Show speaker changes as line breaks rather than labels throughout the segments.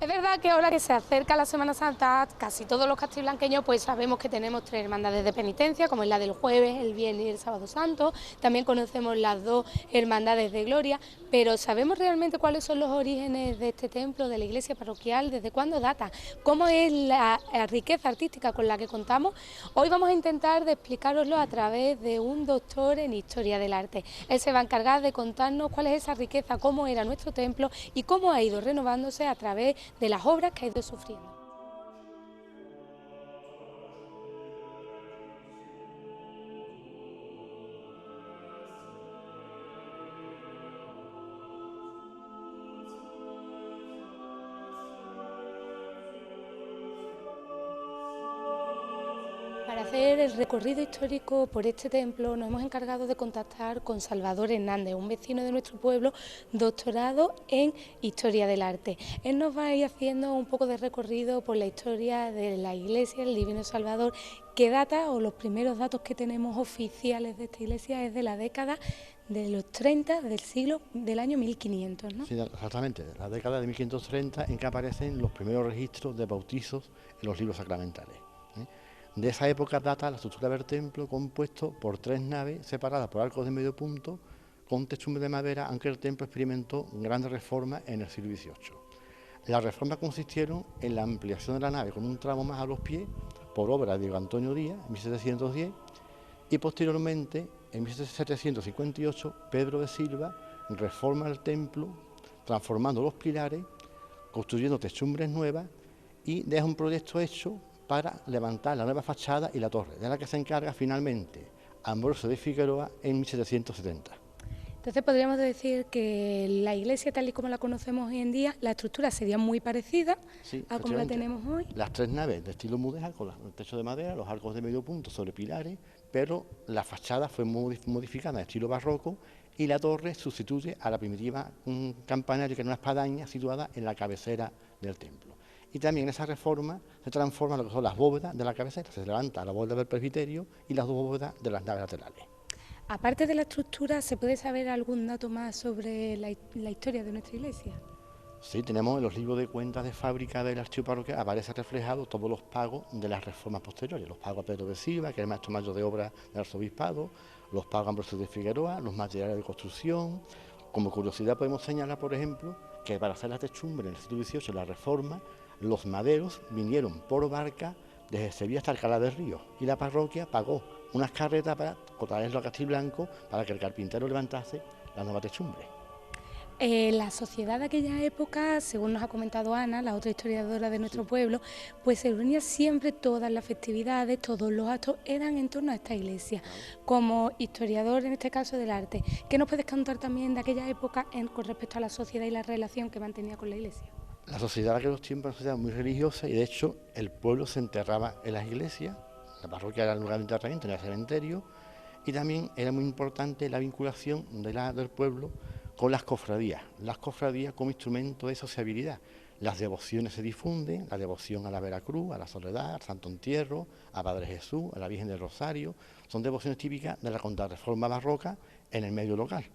Es verdad que ahora que se acerca la Semana Santa, casi todos los castiblanqueños pues sabemos que tenemos tres hermandades de penitencia, como es la del jueves, el viernes y el sábado santo. También conocemos las dos hermandades de gloria, pero ¿sabemos realmente cuáles son los orígenes de este templo, de la iglesia parroquial? ¿Desde cuándo data? ¿Cómo es la riqueza artística con la que contamos? Hoy vamos a intentar de explicároslo a través de un doctor en historia del arte. Él se va a encargar de contarnos cuál es esa riqueza, cómo era nuestro templo y cómo ha ido renovándose a través de las obras que ha ido sufriendo. Para hacer el recorrido histórico por este templo nos hemos encargado de contactar con Salvador Hernández, un vecino de nuestro pueblo, doctorado en Historia del Arte. Él nos va a ir haciendo un poco de recorrido por la historia de la iglesia, el Divino Salvador, que data, o los primeros datos que tenemos oficiales de esta iglesia, es de la década de los 30 del año 1500, ¿no?
Sí, exactamente, la década de 1530 en que aparecen los primeros registros de bautizos en los libros sacramentales. De esa época data la estructura del templo, compuesto por tres naves separadas por arcos de medio punto con techumbre de madera, aunque el templo experimentó grandes reformas en el siglo XVIII. Las reformas consistieron en la ampliación de la nave con un tramo más a los pies, por obra de Diego Antonio Díaz, en 1710, y posteriormente, en 1758, Pedro de Silva reforma el templo, transformando los pilares, construyendo techumbres nuevas y deja un proyecto hecho para levantar la nueva fachada y la torre, de la que se encarga finalmente Ambrosio de Figueroa en 1770.
Entonces podríamos decir que la iglesia tal y como la conocemos hoy en día, la estructura sería muy parecida a como la tenemos hoy.
Las tres naves de estilo mudéjar con el techo de madera, los arcos de medio punto sobre pilares, pero la fachada fue modificada en estilo barroco y la torre sustituye a la primitiva campanario, que era una espadaña situada en la cabecera del templo. Y también en esa reforma se transforman lo que son las bóvedas de la cabecera, se levanta la bóveda del presbiterio y las dos bóvedas de las naves laterales.
Aparte de la estructura, ¿se puede saber algún dato más sobre la historia de nuestra iglesia?
Sí, tenemos en los libros de cuentas de fábrica del archivo parroquial, aparece reflejado todos los pagos de las reformas posteriores, los pagos a Pedro de Silva, que es el maestro mayor de obra del arzobispado, los pagos a Ambrosio de Figueroa, los materiales de construcción. Como curiosidad podemos señalar, por ejemplo, que para hacer la techumbre en el siglo XVIII, la reforma, los maderos vinieron por barca desde Sevilla hasta Alcalá del Río y la parroquia pagó unas carretas para traerlo a Castiblanco para que el carpintero levantase la nueva techumbre.
La sociedad de aquella época, según nos ha comentado Ana, la otra historiadora de nuestro pueblo, pues se reunía siempre, todas las festividades, todos los actos eran en torno a esta iglesia. Como historiador, en este caso del arte, ¿qué nos puedes contar también de aquella época con respecto a la sociedad y la relación que mantenía con la iglesia?
La sociedad de aquellos tiempos era una sociedad muy religiosa y de hecho el pueblo se enterraba en las iglesias, la parroquia era el lugar de enterramiento, en el cementerio, y también era muy importante la vinculación del pueblo con las cofradías como instrumento de sociabilidad. Las devociones se difunden, la devoción a la Veracruz, a la Soledad, al Santo Entierro, a Padre Jesús, a la Virgen del Rosario, son devociones típicas de la contrarreforma barroca en el medio local.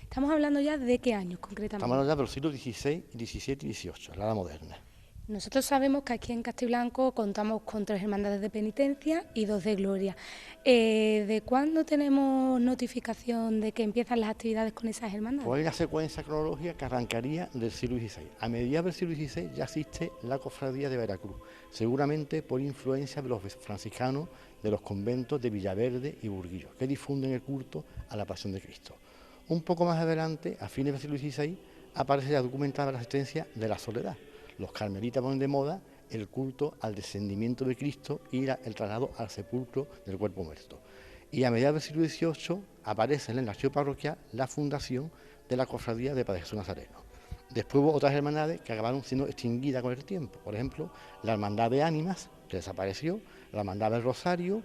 Estamos hablando ya de qué años concretamente.
Estamos hablando ya de los siglos XVI, XVII y XVIII, la edad moderna.
Nosotros sabemos que aquí en Castiblanco contamos con 3 hermandades de penitencia y 2 de gloria. ¿De cuándo tenemos notificación de que empiezan las actividades con esas hermandades?
Pues hay una secuencia cronológica que arrancaría del siglo XVI. A mediados del siglo XVI ya existe la cofradía de Veracruz, seguramente por influencia de los franciscanos de los conventos de Villaverde y Burguillos, que difunden el culto a la Pasión de Cristo. Un poco más adelante, a fines del siglo XVI, aparece ya documentada la existencia de la Soledad. Los carmelitas ponen de moda el culto al descendimiento de Cristo y el traslado al sepulcro del cuerpo muerto. Y a mediados del siglo XVIII aparece en el archivo parroquial la fundación de la cofradía de Padre Jesús Nazareno. Después hubo otras hermandades que acabaron siendo extinguidas con el tiempo. Por ejemplo, la Hermandad de Ánimas, que desapareció, la Hermandad del Rosario,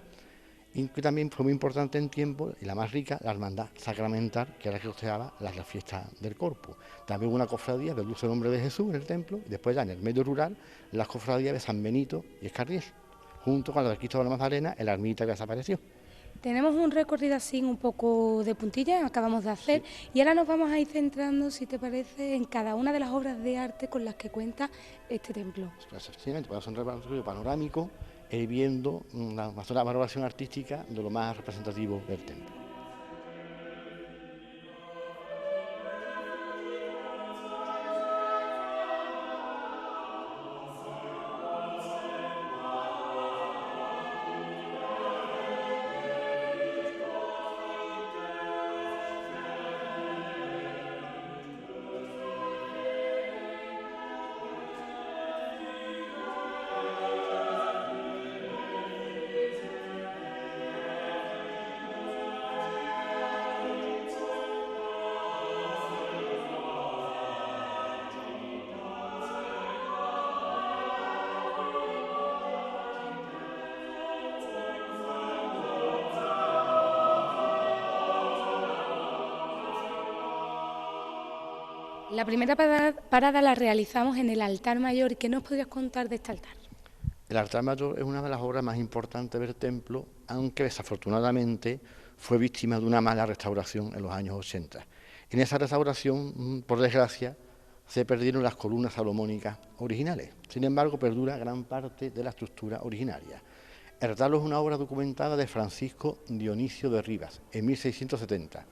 y que también fue muy importante en tiempo, y la más rica, la Hermandad Sacramental, que era la que costeaba las fiestas del Corpus. También hubo una cofradía de Dulce Nombre de Jesús en el templo, y después ya en el medio rural, las cofradías de San Benito y Escarriel, junto con la del Cristo de la Magdalena, en la ermita que desapareció.
Tenemos un recorrido así un poco de puntillas, acabamos de hacer,
Sí.
y ahora nos vamos a ir centrando, si te parece, en cada una de las obras de arte con las que cuenta este templo.
Pues, efectivamente, podemos hacer un recorrido panorámico e ir viendo una valoración artística de lo más representativo del templo.
La primera parada la realizamos en el altar mayor. ¿Qué nos podrías contar de este altar?
El altar mayor es una de las obras más importantes del templo, aunque desafortunadamente fue víctima de una mala restauración en los años 80. En esa restauración, por desgracia, se perdieron las columnas salomónicas originales. Sin embargo, perdura gran parte de la estructura originaria. El retablo es una obra documentada de Francisco Dionisio de Rivas, en 1670,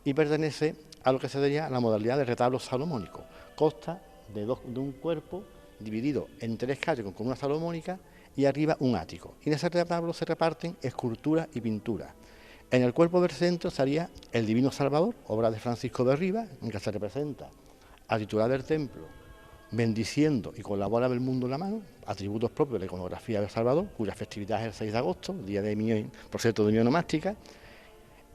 y pertenece a lo que se diría la modalidad de retablo salomónico. Consta de un cuerpo dividido en 3 calles con columnas salomónicas y arriba un ático. Y en ese retablo se reparten esculturas y pinturas. En el cuerpo del centro estaría el Divino Salvador, obra de Francisco de Rivas, en que se representa al titular del templo bendiciendo y con la bola del mundo en la mano, atributos propios de la iconografía del Salvador, cuya festividad es el 6 de agosto, día de mi, por cierto, de mi onomástica.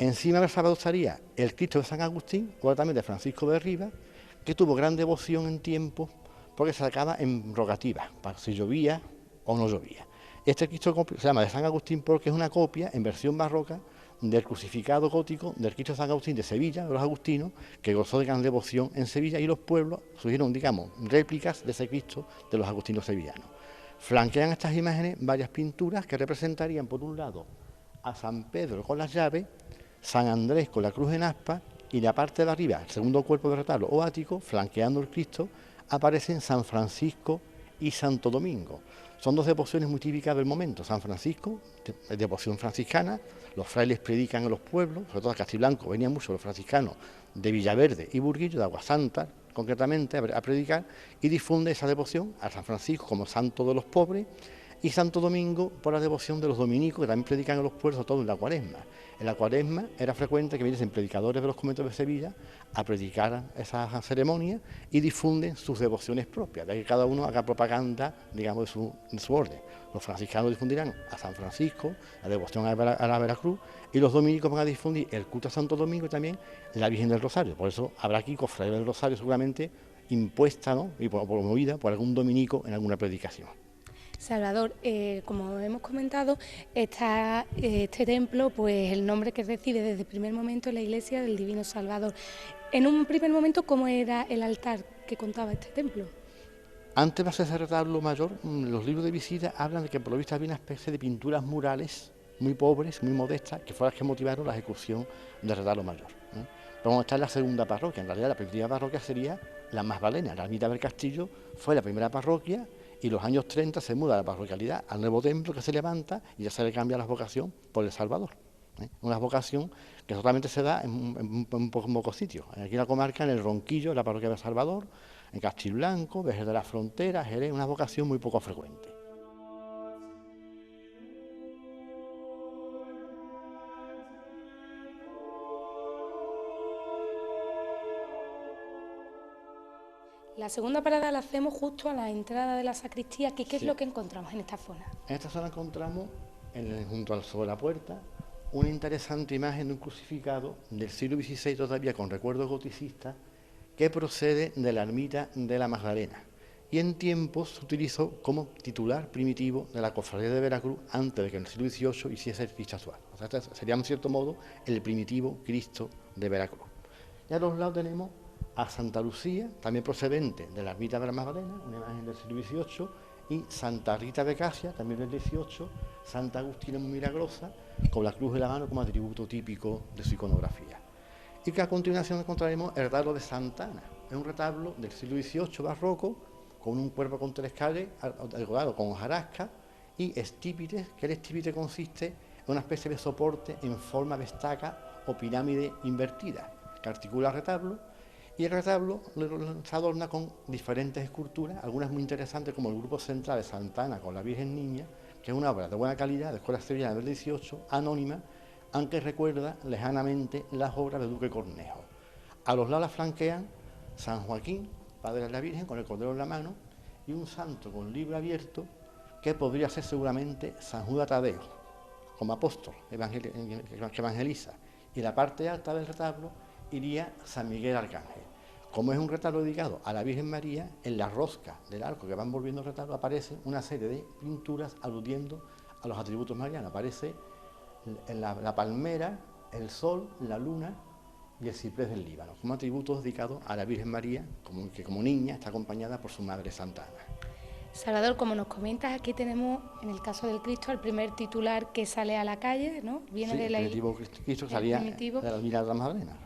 Encima del Salvador estaría el Cristo de San Agustín, obra también de Francisco de Rivas, que tuvo gran devoción en tiempos porque se sacaba en rogativas, para si llovía o no llovía. Este Cristo se llama de San Agustín porque es una copia en versión barroca del crucificado gótico del Cristo de San Agustín de Sevilla, de los agustinos, que gozó de gran devoción en Sevilla, y los pueblos surgieron, digamos, réplicas de ese Cristo de los agustinos sevillanos. Flanquean estas imágenes varias pinturas que representarían, por un lado, a San Pedro con las llaves, San Andrés con la cruz en aspa, y la parte de arriba, el segundo cuerpo del retablo o ático, flanqueando el Cristo, aparecen San Francisco y Santo Domingo. Son 2 devociones muy típicas del momento. San Francisco, devoción franciscana, los frailes predican en los pueblos, sobre todo a Castiblanco venían muchos los franciscanos de Villaverde y Burguillo, de Aguasanta, concretamente, a predicar, y difunde esa devoción a San Francisco como santo de los pobres, y Santo Domingo por la devoción de los dominicos, que también predican en los pueblos, sobre todo en la Cuaresma. En la Cuaresma era frecuente que viniesen predicadores de los conventos de Sevilla a predicar esas ceremonias y difunden sus devociones propias, de que cada uno haga propaganda, digamos, de su orden. Los franciscanos difundirán a San Francisco, la devoción a la Veracruz, y los dominicos van a difundir el culto a Santo Domingo y también la Virgen del Rosario. Por eso habrá aquí cofradía del Rosario seguramente impuesta, ¿no?, y promovida por algún dominico en alguna predicación.
Salvador, como hemos comentado, está este templo, pues el nombre que recibe desde el primer momento es la Iglesia del Divino Salvador. En un primer momento, ¿cómo era el altar que contaba este templo?
Antes de hacerse retablo mayor, los libros de visita hablan de que por lo visto había una especie de pinturas murales muy pobres, muy modestas, que fueron las que motivaron la ejecución del retablo mayor. Pero como está en la segunda parroquia, en realidad la primera parroquia sería la Magdalena. La ermita del Castillo fue la primera parroquia, y en los años 30 se muda la parroquialidad al nuevo templo que se levanta y ya se le cambia la vocación por el Salvador. Una vocación que solamente se da en pocos sitios. Aquí en la comarca, en el Ronquillo, en la parroquia del Salvador, en Castiblanco, Vejer de la Frontera, Jerez, una vocación muy poco frecuente.
La segunda parada la hacemos justo a la entrada de la sacristía. ¿Qué es
Sí.
lo que encontramos en esta zona?
En esta zona encontramos, junto sobre la puerta, una interesante imagen de un crucificado del siglo XVI, todavía con recuerdos goticistas, que procede de la ermita de la Magdalena, y en tiempos se utilizó como titular primitivo de la cofradía de Veracruz antes de que en el siglo XVIII hiciese el Cristo actual. O sea, este sería, en cierto modo, el primitivo Cristo de Veracruz. Y a los lados tenemos a Santa Lucía, también procedente de la ermita de la Magdalena, una imagen del siglo XVIII, y Santa Rita de Casia, también del XVIII, Santa Agustina muy milagrosa, con la cruz de la mano como atributo típico de su iconografía. Y que a continuación encontraremos el retablo de Santa Ana. Es un retablo del siglo XVIII barroco, con un cuerpo con tres caras, decorado con hojarasca y estípites, que el estípite consiste en una especie de soporte en forma de estaca o pirámide invertida, que articula el retablo, y el retablo se adorna con diferentes esculturas, algunas muy interesantes, como el grupo central de Santa Ana con la Virgen Niña, que es una obra de buena calidad, de escuela sevillana del XVIII, anónima, aunque recuerda lejanamente las obras de Duque Cornejo. A los lados la flanquean San Joaquín, padre de la Virgen, con el cordero en la mano, y un santo con libro abierto, que podría ser seguramente San Judas Tadeo, como apóstol que evangeliza. Y la parte alta del retablo iría San Miguel Arcángel. Como es un retablo dedicado a la Virgen María, en la rosca del arco que van volviendo el retablo aparece una serie de pinturas aludiendo a los atributos marianos. Aparece la palmera, el sol, la luna y el ciprés del Líbano, como atributos dedicados a la Virgen María, que como niña está acompañada por su madre Santa Ana.
Salvador, como nos comentas, aquí tenemos, en el caso del Cristo, el primer titular que sale a la calle, ¿no?
Viene de la primitivo Cristo que salía de la Virgen de la Magdalena.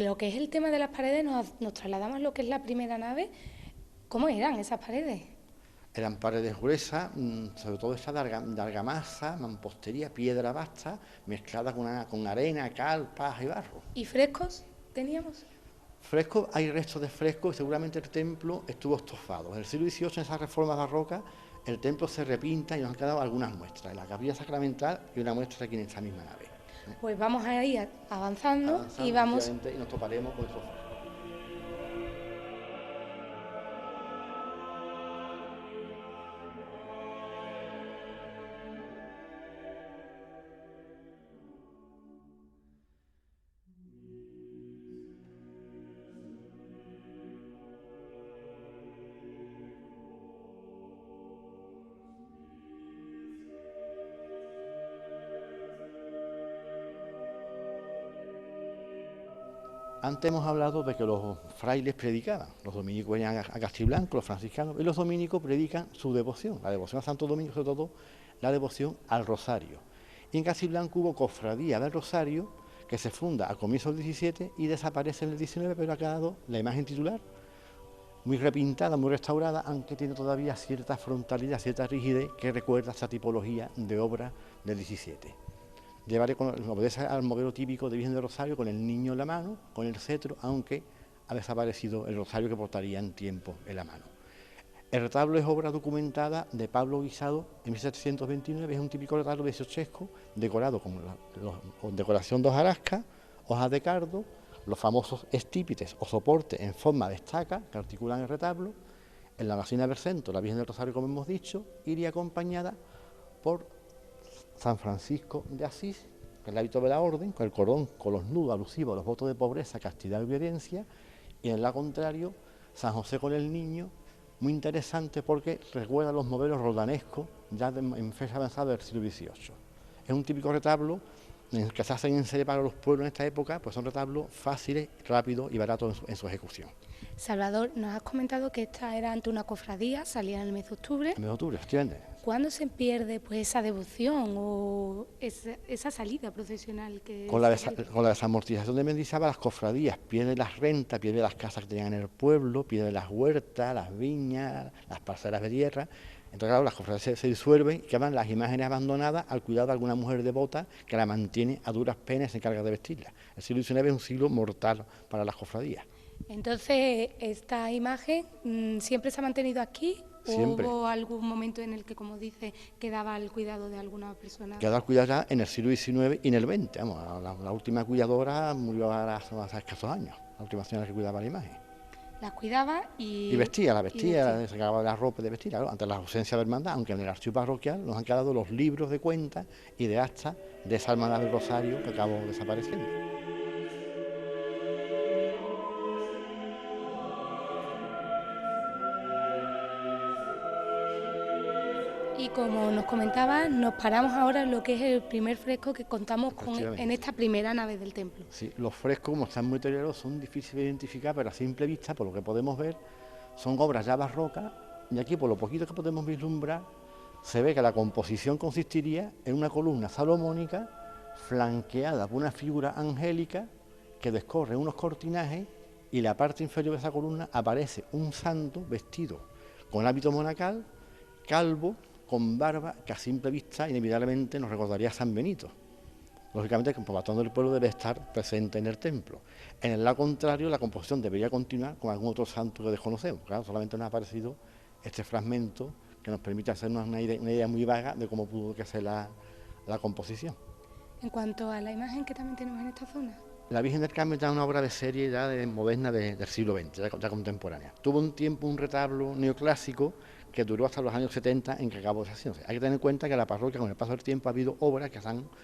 Lo que es el tema de las paredes, nos trasladamos a lo que es la primera nave. ¿Cómo eran esas paredes?
Eran paredes gruesas, sobre todo hechas de argamasa, mampostería, piedra basta, mezclada con arena, cal, paja y barro.
¿Y frescos teníamos?
Frescos, hay restos de frescos y seguramente el templo estuvo estofado. En el siglo XVIII, en esas reformas barrocas, el templo se repinta y nos han quedado algunas muestras, en la capilla sacramental y una muestra aquí en esta misma nave.
Pues vamos a ir avanzando y vamos...
Y nos toparemos con estos frescos. Antes hemos hablado de que los frailes predicaban, los dominicos venían a Castiblanco, los franciscanos, y los dominicos predican su devoción, la devoción a Santo Domingo, sobre todo la devoción al Rosario. Y en Castiblanco hubo cofradía del Rosario, que se funda a comienzos del 17 y desaparece en el 19, pero ha quedado la imagen titular, muy repintada, muy restaurada, aunque tiene todavía cierta frontalidad, cierta rigidez que recuerda a esa tipología de obra del 17. Obedece al modelo típico de Virgen del Rosario, con el niño en la mano, con el cetro, aunque ha desaparecido el rosario que portaría en tiempo en la mano. El retablo es obra documentada de Pablo Guisado en 1729, es un típico retablo dieciochesco, decorado con decoración de hojarasca, hojas de cardo, los famosos estípites o soportes en forma de estaca que articulan el retablo. En la Basílica del Centro, la Virgen del Rosario, como hemos dicho, iría acompañada por San Francisco de Asís, que es el hábito de la orden, con el cordón, con los nudos alusivos a los votos de pobreza, castidad y obediencia, y en el lado contrario, San José con el niño, muy interesante porque recuerda los modelos rodanescos ya en fecha avanzada del siglo XVIII. Es un típico retablo en el que se hacen en serie para los pueblos en esta época, pues son retablos fáciles, rápidos y baratos en su ejecución.
Salvador, nos has comentado que esta era ante una cofradía, salía en el mes de octubre.
En el mes de octubre, efectivamente.
¿Cuándo se pierde pues esa devoción o esa salida procesional?
Con la desamortización de Mendizábal, las cofradías pierden las rentas, pierden las casas que tenían en el pueblo, pierden las huertas, las viñas, las parcelas de tierra. Entonces, claro, las cofradías se disuelven y quedan las imágenes abandonadas al cuidado de alguna mujer devota que la mantiene a duras penas y se encarga de vestirla. El siglo XIX es un siglo mortal para las cofradías.
Entonces, ¿esta imagen siempre se ha mantenido aquí?
Siempre.
¿O hubo algún momento en el que, como dice, quedaba al cuidado de alguna persona?
Quedaba al cuidado ya en el siglo XIX y en el XX. Vamos, la última cuidadora murió hace escasos años, la última señora que cuidaba la imagen.
Las cuidaba y
vestía, se sacaba la ropa de vestir, claro, ante la ausencia de hermandad, aunque en el archivo parroquial nos han quedado los libros de cuentas y de actas de esa hermandad del Rosario que acabó desapareciendo.
Y como nos comentaba, nos paramos ahora en lo que es el primer fresco que contamos con en esta primera nave del templo.
Sí, los frescos, como están muy deteriorados, son difíciles de identificar, pero a simple vista, por lo que podemos ver, son obras ya barrocas, y aquí por lo poquito que podemos vislumbrar, se ve que la composición consistiría en una columna salomónica flanqueada por una figura angélica que descorre unos cortinajes, y en la parte inferior de esa columna aparece un santo vestido con hábito monacal, calvo, con barba, que a simple vista inevitablemente nos recordaría a San Benito. Lógicamente, como patrón del pueblo debe estar presente en el templo. En el lado contrario, la composición debería continuar con algún otro santo que desconocemos. Claro, solamente nos ha aparecido este fragmento que nos permite hacernos una idea muy vaga de cómo pudo ser la composición.
En cuanto a la imagen que también tenemos en esta zona.
La Virgen del Carmen ya es una obra de serie ya moderna del siglo XX, ya contemporánea. Tuvo un tiempo un retablo neoclásico que duró hasta los años 70 en que acabó esa Hay que tener en cuenta que la parroquia, con el paso del tiempo, ha habido obras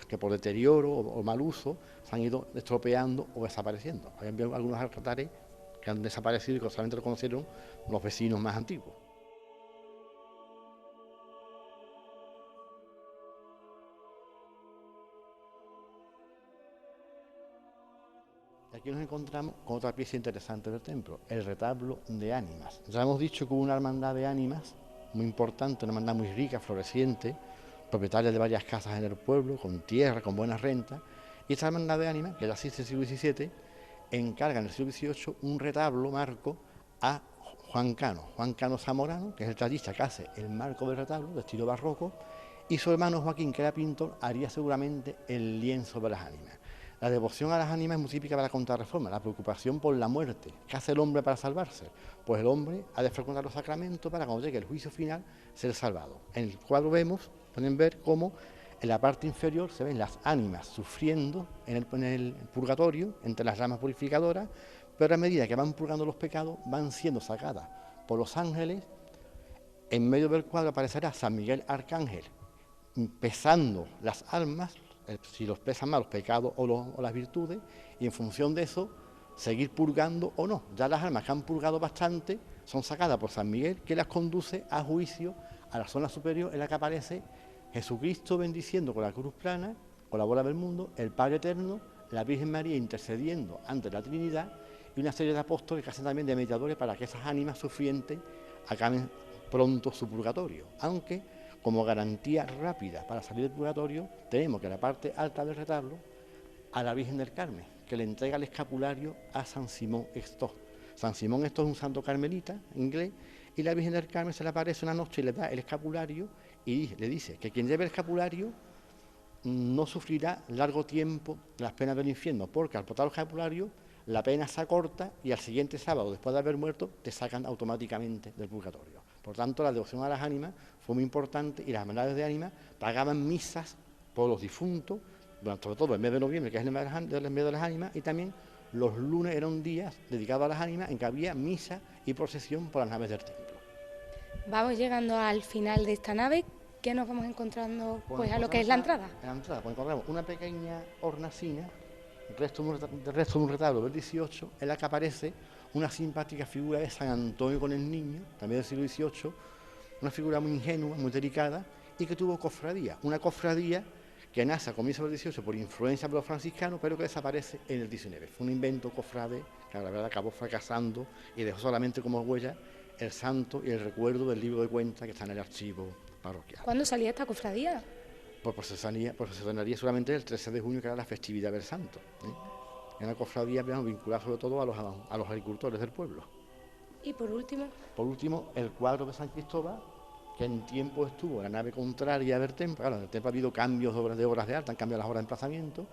que por deterioro o mal uso se han ido estropeando o desapareciendo. Hay algunos altares que han desaparecido y que solamente lo conocieron los vecinos más antiguos. Aquí nos encontramos con otra pieza interesante del templo, el retablo de ánimas. Ya hemos dicho que hubo una hermandad de ánimas muy importante, una hermandad muy rica, floreciente, propietaria de varias casas en el pueblo, con tierra, con buenas rentas, y esta hermandad de ánimas, que ya existe en el siglo XVII, encarga en el siglo XVIII un retablo marco a Juan Cano Zamorano, que es el tallista que hace el marco del retablo, de estilo barroco, y su hermano Joaquín, que era pintor, haría seguramente el lienzo de las ánimas. La devoción a las ánimas es muy típica de la Contrarreforma, la preocupación por la muerte. ¿Qué hace el hombre para salvarse? Pues el hombre ha de frecuentar los sacramentos para cuando llegue el juicio final ser salvado. En el cuadro pueden ver cómo en la parte inferior se ven las ánimas sufriendo en el purgatorio, entre las llamas purificadoras, pero a medida que van purgando los pecados, van siendo sacadas por los ángeles. En medio del cuadro aparecerá San Miguel Arcángel pesando las almas, si los pesan más los pecados o las virtudes, y en función de eso seguir purgando o no. Ya las almas que han purgado bastante son sacadas por San Miguel, que las conduce a juicio a la zona superior en la que aparece Jesucristo bendiciendo con la cruz plana, con la bola del mundo, el Padre Eterno, la Virgen María intercediendo ante la Trinidad, y una serie de apóstoles que hacen también de mediadores para que esas ánimas sufrientes acaben pronto su purgatorio, aunque como garantía rápida para salir del purgatorio, tenemos que en la parte alta del retablo a la Virgen del Carmen, que le entrega el escapulario a San Simón Extó. San Simón Extó es un santo carmelita inglés, y la Virgen del Carmen se le aparece una noche y le da el escapulario y le dice que quien lleve el escapulario no sufrirá largo tiempo las penas del infierno, porque al portar el escapulario la pena se acorta y al siguiente sábado, después de haber muerto, te sacan automáticamente del purgatorio. Por tanto, la devoción a las ánimas fue muy importante y las hermandades de ánimas pagaban misas por los difuntos, sobre todo el mes de noviembre, que es el mes de las ánimas, y también los lunes eran días dedicados a las ánimas en que había misa y procesión por las naves del templo.
Vamos llegando al final de esta nave. ¿Qué nos vamos encontrando pues a lo que es la entrada?
En la entrada pues encontramos una pequeña hornacina, el resto de un retablo del XVIII, en la que aparece una simpática figura de San Antonio con el Niño, también del siglo XVIII, una figura muy ingenua, muy delicada, y que tuvo cofradía, una cofradía que nace a comienzos del XVIII por influencia de los franciscanos, pero que desaparece en el XIX. Fue un invento cofrade que la verdad acabó fracasando y dejó solamente como huella el santo y el recuerdo del libro de cuentas que está en el archivo parroquial.
¿Cuándo salía esta cofradía?
Pues procesionaría solamente el 13 de junio, que era la festividad del santo. Era una cofradía vinculada sobre todo a los agricultores del pueblo.
Y por último...
Por último, el cuadro de San Cristóbal, que en tiempo estuvo en la nave contraria del templo. Claro, en el templo ha habido cambios de obras de arte, han cambiado las horas de emplazamiento,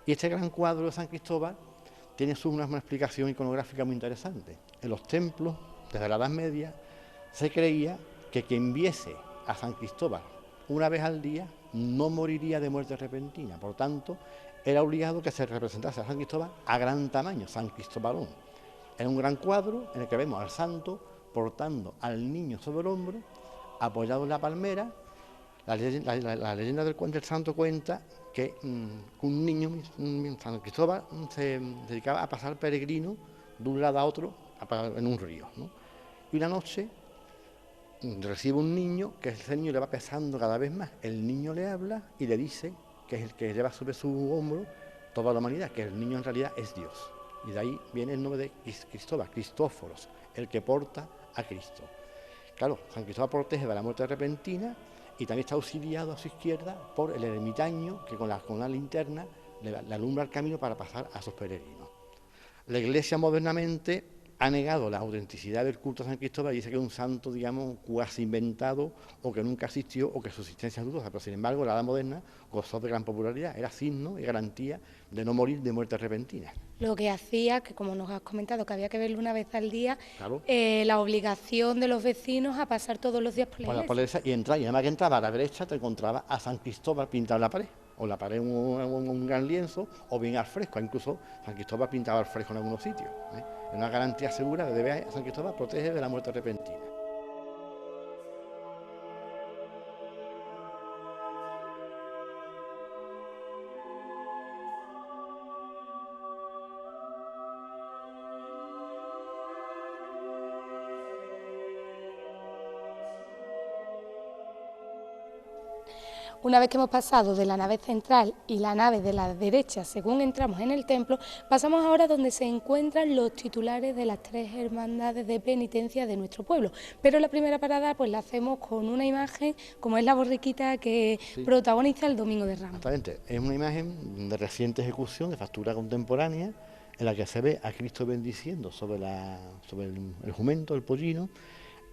y este gran cuadro de San Cristóbal tiene una explicación iconográfica muy interesante. En los templos, desde la Edad Media, se creía que quien viese a San Cristóbal una vez al día no moriría de muerte repentina. Por tanto, era obligado que se representase a San Cristóbal a gran tamaño, San Cristóbalón. Era un gran cuadro en el que vemos al santo portando al niño sobre el hombro, apoyado en la palmera. La leyenda del santo cuenta que un niño, San Cristóbal, se dedicaba a pasar peregrino de un lado a otro en un río, ¿no? Y una noche recibe un niño, que ese niño le va pesando cada vez más. El niño le habla y le dice que es el que lleva sobre su hombro toda la humanidad, que el niño en realidad es Dios. Y de ahí viene el nombre de Cristóbal, Cristóforos, el que porta a Cristo. Claro, San Cristóbal protege de la muerte repentina y también está auxiliado a su izquierda por el ermitaño que con la linterna le alumbra el camino para pasar a sus peregrinos. La Iglesia modernamente ha negado la autenticidad del culto a San Cristóbal y dice que es un santo, digamos, cuasi inventado o que nunca existió o que su existencia es dudosa, pero sin embargo la Edad Moderna gozó de gran popularidad, era signo y garantía de no morir de muerte repentina.
Lo que hacía, que como nos has comentado, que había que verlo una vez al día,
Claro.
La obligación de los vecinos a pasar todos los días por la iglesia.
Y además que entraba a la derecha te encontraba a San Cristóbal pintado en la pared, o la pared un gran lienzo, o bien al fresco, incluso San Cristóbal pintaba al fresco en algunos sitios. Es una garantía segura de que San Cristóbal protege de la muerte repentina.
Una vez que hemos pasado de la nave central y la nave de la derecha según entramos en el templo, pasamos ahora donde se encuentran los titulares de las 3 hermandades de penitencia de nuestro pueblo. Pero la primera parada pues la hacemos con una imagen como es la borriquita que protagoniza el Domingo de Ramos.
Exactamente, es una imagen de reciente ejecución, de factura contemporánea, en la que se ve a Cristo bendiciendo sobre el jumento, el pollino.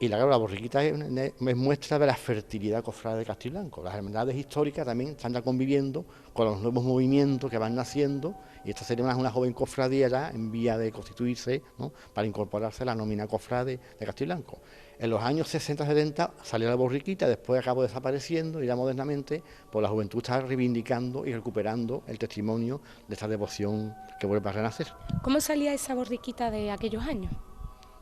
Y la borriquita es muestra de la fertilidad cofrade de Castiblanco. Las hermandades históricas también están ya conviviendo con los nuevos movimientos que van naciendo, y esta sería una joven cofradía ya en vía de constituirse, ¿no?, para incorporarse a la nómina cofrade de Castiblanco. En los años 60-70 salió la borriquita, después acabó desapareciendo y ya modernamente pues la juventud está reivindicando y recuperando el testimonio de esta devoción que vuelve a renacer.
¿Cómo salía esa borriquita de aquellos años?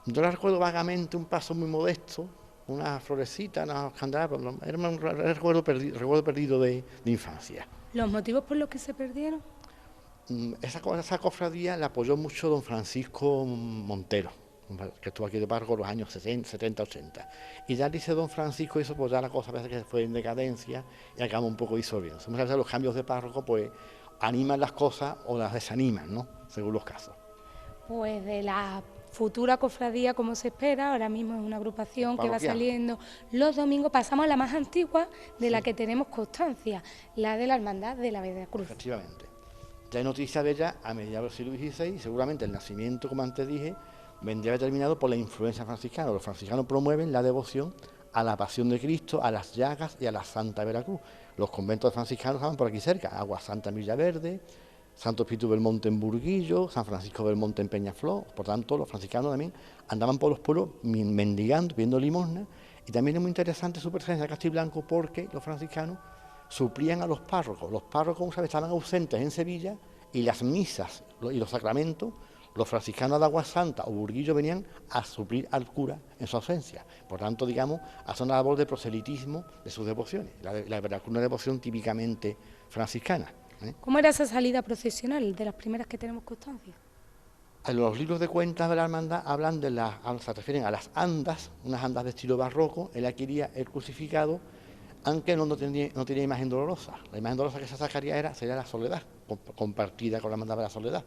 Yo la recuerdo vagamente, un paso muy modesto, una florecita, unas candelabros, era un recuerdo perdido de infancia.
¿Los motivos por los que se perdieron?
Esa cofradía la apoyó mucho don Francisco Montero, que estuvo aquí de párroco en los años 70, 80. Y ya dice don Francisco, eso pues ya la cosa parece que fue en decadencia y acabó un poco disolviendo. Muchas veces los cambios de párroco pues animan las cosas o las desaniman, ¿no?, según los casos.
Pues de la futura cofradía, como se espera, ahora mismo es una agrupación que va saliendo los domingos, pasamos a la más antigua de la que tenemos constancia, la de la Hermandad de la Veracruz.
Efectivamente. Ya hay noticia de ella a mediados del siglo XVI, y seguramente el nacimiento, como antes dije, vendría determinado por la influencia franciscana. Los franciscanos promueven la devoción a la Pasión de Cristo, a las llagas y a la Santa Veracruz. Los conventos de franciscanos estaban por aquí cerca, Agua Santa en Villaverde, Santo Espíritu Belmonte en Burguillo, San Francisco Belmonte en Peñaflor. Por tanto, los franciscanos también andaban por los pueblos mendigando, pidiendo limosna, y también es muy interesante su presencia en Castiblanco porque los franciscanos suplían a los párrocos. Los párrocos, ¿sabes?, estaban ausentes en Sevilla, y las misas y los sacramentos, los franciscanos de Agua Santa o Burguillo venían a suplir al cura en su ausencia. Por tanto, digamos, hace una labor de proselitismo de sus devociones. La Veracruz, una devoción típicamente franciscana.
¿Cómo era esa salida procesional, de las primeras que tenemos constancia?
En los libros de cuentas de la hermandad hablan se refieren a las andas, unas andas de estilo barroco. Él adquiría el crucificado, aunque no tenía imagen dolorosa. La imagen dolorosa que se sacaría sería la soledad, compartida con la hermandad de la soledad.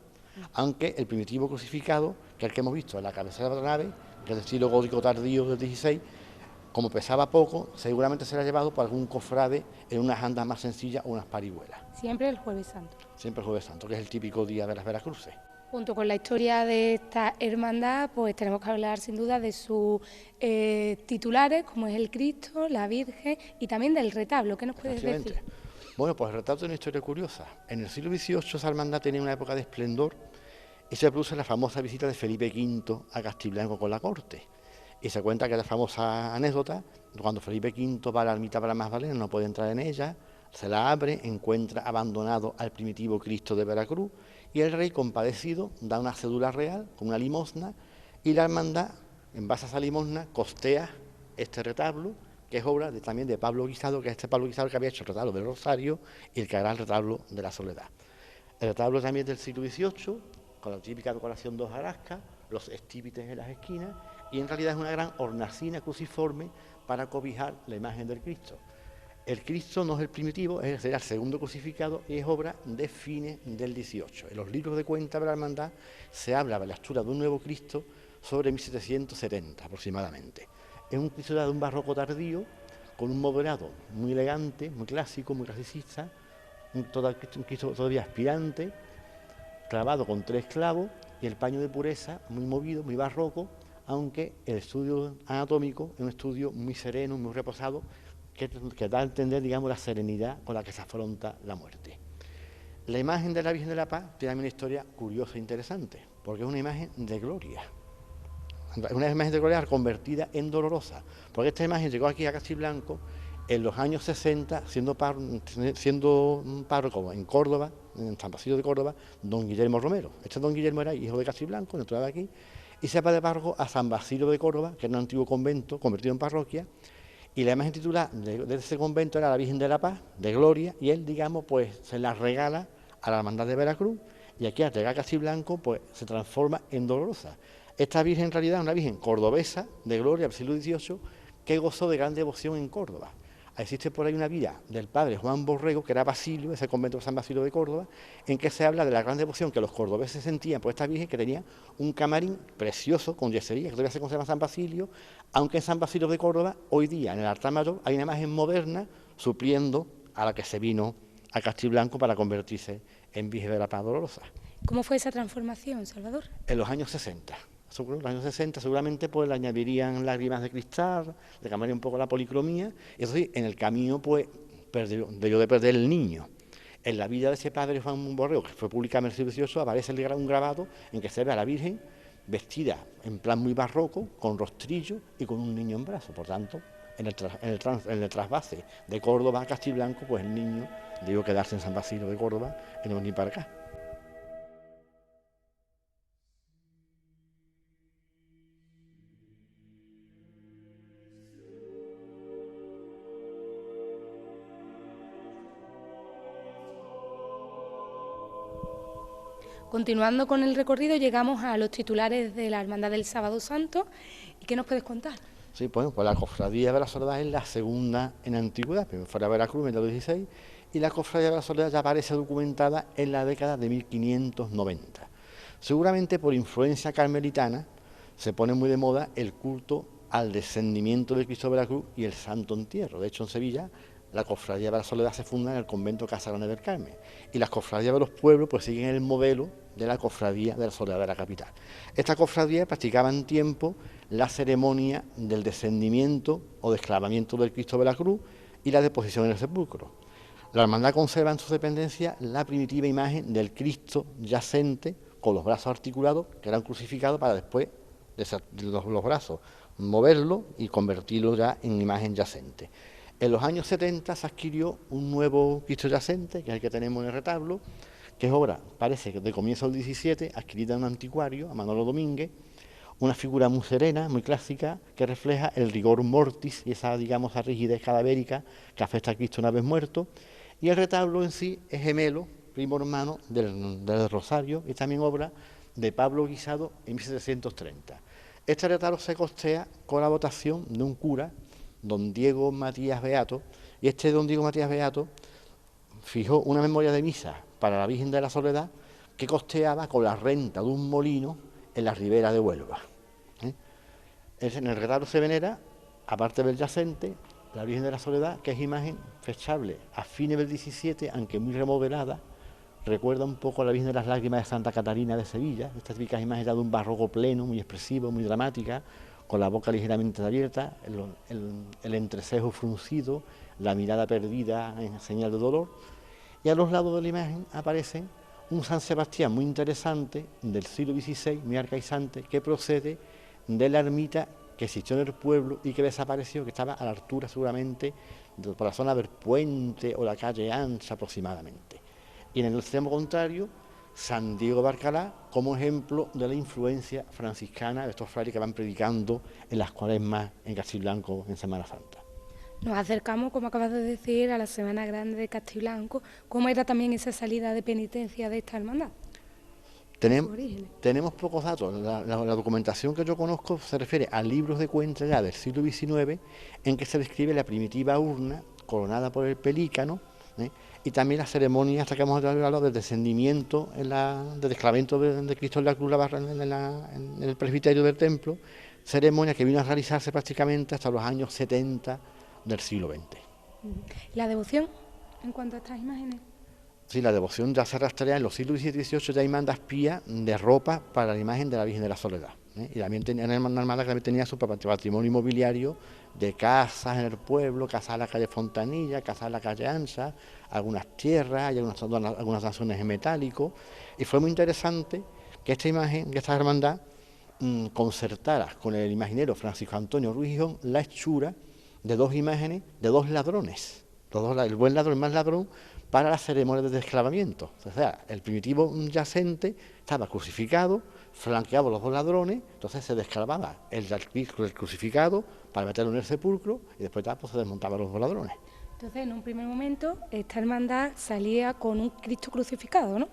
Aunque el primitivo crucificado, que es el que hemos visto en la cabecera de la nave, que es de estilo gótico tardío del 16, como pesaba poco, seguramente será llevado por algún cofrade en unas andas más sencillas o unas parihuelas.
Siempre el Jueves Santo.
Siempre el Jueves Santo, que es el típico día de las Veracruces.
Junto con la historia de esta hermandad, pues tenemos que hablar sin duda de sus titulares, como es el Cristo, la Virgen, y también del retablo. ¿Qué nos puedes decir?
Bueno, pues el retablo tiene una historia curiosa. En el siglo XVIII esa hermandad tenía una época de esplendor y se produce la famosa visita de Felipe V a Castiblanco con la corte. Y se cuenta que la famosa anécdota, cuando Felipe V va a la ermita para Magdalena, no puede entrar en ella, se la abre, encuentra abandonado al primitivo Cristo de Veracruz, y el rey, compadecido, da una cédula real con una limosna, y la hermandad, en base a esa limosna, costea este retablo, que es obra también de Pablo Guisado, que es este Pablo Guisado que había hecho el retablo del Rosario y el que hará el retablo de la Soledad. El retablo también del siglo XVIII, con la típica decoración de hojarasca, los estípites en las esquinas, y en realidad es una gran hornacina cruciforme para cobijar la imagen del Cristo. El Cristo no es el primitivo, será el segundo crucificado, y es obra de fines del XVIII. En los libros de cuenta de la hermandad se habla de la altura de un nuevo Cristo sobre 1770 aproximadamente. Es un Cristo de un barroco tardío, con un modelado muy elegante, muy clásico, muy clasicista, un Cristo todavía aspirante, clavado con 3 clavos y el paño de pureza muy movido, muy barroco, aunque el estudio anatómico es un estudio muy sereno, muy reposado, que da a entender, digamos, la serenidad con la que se afronta la muerte. La imagen de la Virgen de la Paz tiene una historia curiosa e interesante, porque es una imagen de gloria. Una imagen de gloria convertida en dolorosa, porque esta imagen llegó aquí a Castiblanco en los años 60, siendo párroco en Córdoba, en San Basilio de Córdoba, don Guillermo Romero. Este don Guillermo era hijo de Castiblanco, entró de aquí, y se va de párroco a San Basilio de Córdoba, que era un antiguo convento convertido en parroquia, y la imagen titular de ese convento era la Virgen de la Paz, de gloria, y él, digamos, pues se la regala a la Hermandad de Veracruz, y aquí al llegar a Castiblanco, pues se transforma en dolorosa. Esta Virgen en realidad es una Virgen cordobesa, de gloria, del siglo XVIII, que gozó de gran devoción en Córdoba. Existe por ahí una vida del padre Juan Borrego, que era Basilio, ese convento de San Basilio de Córdoba, en que se habla de la gran devoción que los cordobeses sentían por esta Virgen, que tenía un camarín precioso con yesería, que todavía se conserva en San Basilio, aunque en San Basilio de Córdoba, hoy día, en el altar mayor, hay una imagen moderna supliendo a la que se vino a Castiblanco para convertirse en Virgen de la Paz Dolorosa.
¿Cómo fue esa transformación, Salvador?
En los años 60. En los años 60 seguramente pues le añadirían lágrimas de cristal, le cambiaría un poco la policromía, y eso sí, en el camino pues debió de perder el niño. En la vida de ese padre Juan Borrego, que fue publicada en el siglo XVIII, aparece un grabado en que se ve a la Virgen vestida en plan muy barroco, con rostrillo y con un niño en brazos. Por tanto, en el trasvase de Córdoba a Castiblanco, pues el niño debió quedarse en San Basilio de Córdoba y no venir para acá.
Continuando con el recorrido, llegamos a los titulares de la Hermandad del Sábado Santo. ¿Y qué nos puedes contar?
Sí, pues la Cofradía de la Soledad es la segunda en antigüedad. Primero fue la Veracruz en el 16 y la Cofradía de la Soledad ya aparece documentada en la década de 1590. Seguramente por influencia carmelitana se pone muy de moda el culto al descendimiento de Cristo de Veracruz y el Santo Entierro. De hecho, en Sevilla la Cofradía de la Soledad se funda en el convento Casa Grande del Carmen y las cofradías de los pueblos pues siguen el modelo de la Cofradía de la Soledad de la capital. Esta cofradía practicaba en tiempo la ceremonia del descendimiento o desclavamiento del Cristo de la Cruz y la deposición en el sepulcro. La hermandad conserva en sus dependencias la primitiva imagen del Cristo yacente con los brazos articulados, que era un crucificado, para después de los brazos moverlo y convertirlo ya en imagen yacente. En los años 70 se adquirió un nuevo Cristo yacente, que es el que tenemos en el retablo, que es obra, parece que de comienzo del 17, adquirida en un anticuario, a Manolo Domínguez, una figura muy serena, muy clásica, que refleja el rigor mortis y esa, digamos, esa rigidez cadavérica que afecta a Cristo una vez muerto, y el retablo en sí es gemelo, primo hermano del Rosario, y también obra de Pablo Guisado en 1730. Este retablo se costea con la votación de un cura, don Diego Matías Beato, y este don Diego Matías Beato fijó una memoria de misa para la Virgen de la Soledad que costeaba con la renta de un molino en la ribera de Huelva. En el retablo se venera, aparte del yacente, la Virgen de la Soledad, que es imagen fechable a fines del 17, aunque muy remodelada, recuerda un poco a la Virgen de las Lágrimas de Santa Catarina de Sevilla, esta típica imagen ya de un barroco pleno, muy expresivo, muy dramática, con la boca ligeramente abierta, el entrecejo fruncido, la mirada perdida en señal de dolor, y a los lados de la imagen aparece un San Sebastián muy interesante del siglo XVI, muy arcaizante, que procede de la ermita que existió en el pueblo y que desapareció, que estaba a la altura seguramente por la zona del puente o la calle Ancha aproximadamente. Y en el extremo contrario, San Diego de Alcalá como ejemplo de la influencia franciscana de estos frailes que van predicando en las cuaresmas en Castiblanco en Semana Santa.
Nos acercamos, como acabas de decir, a la Semana Grande de Castiblanco. ¿Cómo era también esa salida de penitencia de esta hermandad?
Tenemos pocos datos. La documentación que yo conozco se refiere a libros de cuentas ya del siglo XIX en que se describe la primitiva urna coronada por el pelícano, y también las ceremonias, hasta que hemos hablado del descendimiento, del desclavamiento de Cristo en la cruz en el presbiterio del templo, ceremonia que vino a realizarse prácticamente hasta los años 70 del siglo XX.
¿La devoción en cuanto a estas imágenes?
Sí, la devoción ya se rastrea en los siglos XVII y XVIII, ya hay mandas pías de ropa para la imagen de la Virgen de la Soledad. Y también tenían una hermana que también tenía su patrimonio inmobiliario de casas en el pueblo, casas en la calle Fontanilla, casas en la calle Ancha, algunas tierras, y algunas naciones en metálico. Y fue muy interesante que esta imagen, que esta hermandad, concertara con el imaginero Francisco Antonio Ruiz Gijón la hechura de dos imágenes de dos ladrones, el buen ladrón y el mal ladrón, para las ceremonias de desclavamiento. O sea, el primitivo yacente estaba crucificado, flanqueado los dos ladrones, entonces se desclavaba el crucificado para meterlo en el sepulcro y después pues, se desmontaban los dos ladrones.
Entonces, en un primer momento, esta hermandad salía con un Cristo crucificado, ¿no?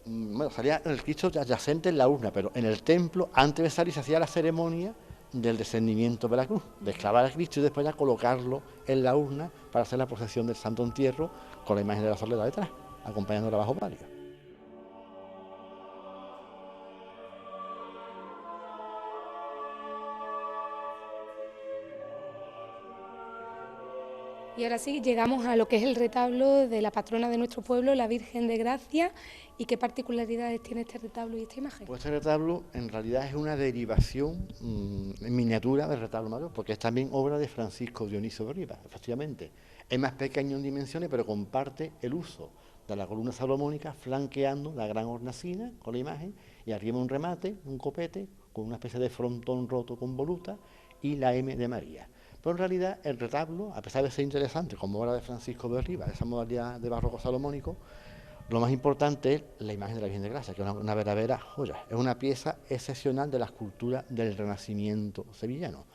Bueno, salía el Cristo yacente en la urna, pero en el templo, antes de salir, se hacía la ceremonia del descendimiento de la cruz, de esclavar a Cristo y después ya colocarlo en la urna para hacer la procesión del Santo Entierro con la imagen de la Soledad detrás, acompañándola bajo palio.
Y ahora sí, llegamos a lo que es el retablo de la patrona de nuestro pueblo, la Virgen de Gracia. ¿Y qué particularidades tiene este retablo y esta imagen?
Pues este retablo en realidad es una derivación en miniatura del retablo mayor, porque es también obra de Francisco Dionisio de Rivas, efectivamente. Es más pequeño en dimensiones, pero comparte el uso de la columna salomónica flanqueando la gran hornacina con la imagen y arriba un remate, un copete, con una especie de frontón roto con voluta y la M de María. Pero en realidad el retablo, a pesar de ser interesante como obra de Francisco de Rivas, esa modalidad de barroco salomónico, lo más importante es la imagen de la Virgen de Gracia, que es una verdadera joya. Es una pieza excepcional de la escultura del Renacimiento sevillano.